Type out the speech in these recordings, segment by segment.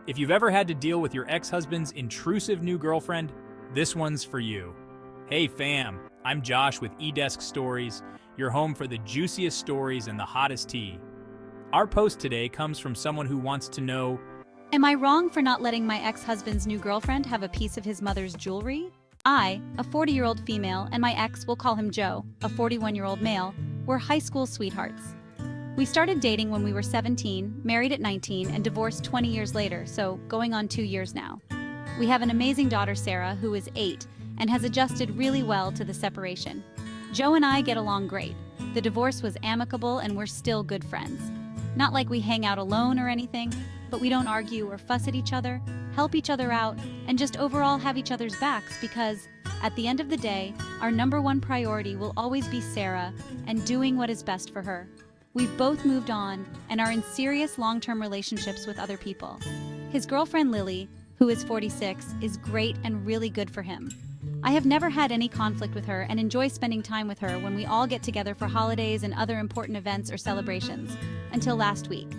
If you've ever had to deal with your ex-husband's intrusive new girlfriend, this one's for you. Hey fam, I'm Josh with eDesk Stories, your home for the juiciest stories and the hottest tea. Our post today comes from someone who wants to know, am I wrong for not letting my ex-husband's new girlfriend have a piece of his mother's jewelry? I, a 40-year-old female, and my ex, we'll call him Joe, a 41-year-old male, were high school sweethearts. We started dating when we were 17, married at 19, and divorced 20 years later, so going on 2 years now. We have an amazing daughter, Sarah, who is 8, and has adjusted really well to the separation. Joe and I get along great. The divorce was amicable and we're still good friends. Not like we hang out alone or anything, but we don't argue or fuss at each other, help each other out, and just overall have each other's backs because, at the end of the day, our number one priority will always be Sarah and doing what is best for her. We've both moved on and are in serious long-term relationships with other people. His girlfriend Lily, who is 46, is great and really good for him. I have never had any conflict with her and enjoy spending time with her when we all get together for holidays and other important events or celebrations, until last week.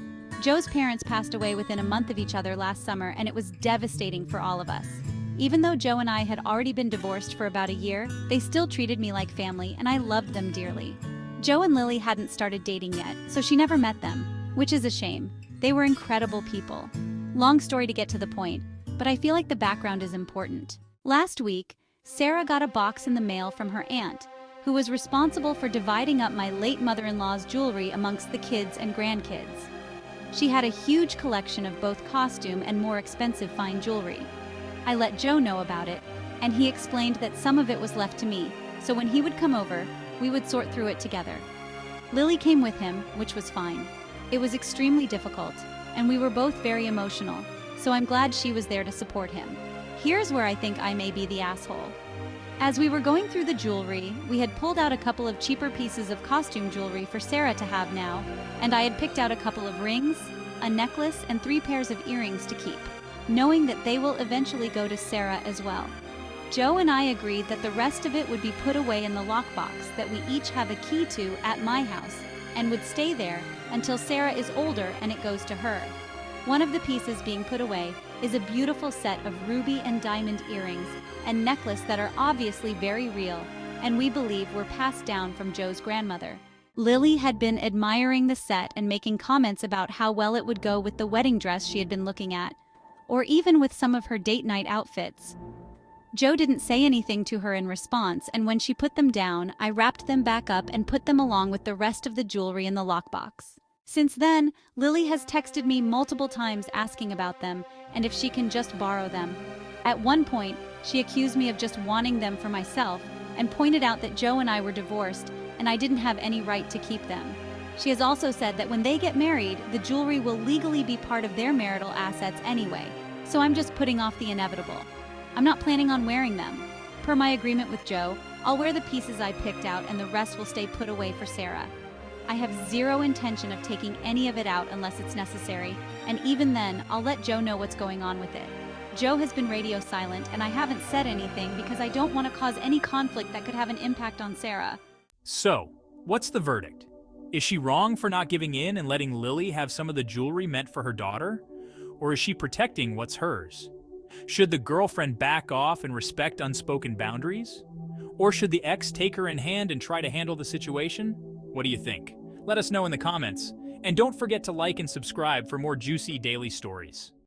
Joe's parents passed away within a month of each other last summer, and it was devastating for all of us. Even though Joe and I had already been divorced for about a year, they still treated me like family and I loved them dearly. Joe and Lily hadn't started dating yet, so she never met them, which is a shame. They were incredible people. Long story to get to the point, but I feel like the background is important. Last week, Sarah got a box in the mail from her aunt, who was responsible for dividing up my late mother-in-law's jewelry amongst the kids and grandkids. She had a huge collection of both costume and more expensive fine jewelry. I let Joe know about it, and he explained that some of it was left to me, so when he would come over, we would sort through it together. Lily came with him, which was fine. It was extremely difficult, and we were both very emotional, so I'm glad she was there to support him. Here's where I think I may be the asshole. As we were going through the jewelry, we had pulled out a couple of cheaper pieces of costume jewelry for Sarah to have now, and I had picked out a couple of rings, a necklace, and 3 pairs of earrings to keep, knowing that they will eventually go to Sarah as well. Joe and I agreed that the rest of it would be put away in the lockbox that we each have a key to at my house, and would stay there until Sarah is older and it goes to her. One of the pieces being put away is a beautiful set of ruby and diamond earrings and necklace that are obviously very real, and we believe were passed down from Joe's grandmother. Lily had been admiring the set and making comments about how well it would go with the wedding dress she had been looking at, or even with some of her date night outfits. Joe didn't say anything to her in response, and when she put them down, I wrapped them back up and put them along with the rest of the jewelry in the lockbox. Since then, Lily has texted me multiple times asking about them and if she can just borrow them. At one point, she accused me of just wanting them for myself and pointed out that Joe and I were divorced and I didn't have any right to keep them. She has also said that when they get married, the jewelry will legally be part of their marital assets anyway, so I'm just putting off the inevitable. I'm not planning on wearing them. Per my agreement with Joe, I'll wear the pieces I picked out and the rest will stay put away for Sarah. I have zero intention of taking any of it out unless it's necessary, and even then, I'll let Joe know what's going on with it. Joe has been radio silent, and I haven't said anything because I don't want to cause any conflict that could have an impact on Sarah. so, what's the verdict? Is she wrong for not giving in and letting Lily have some of the jewelry meant for her daughter? Or is she protecting what's hers? Should the girlfriend back off and respect unspoken boundaries? Or should the ex take her in hand and try to handle the situation? What do you think? Let us know in the comments. And don't forget to like and subscribe for more juicy daily stories.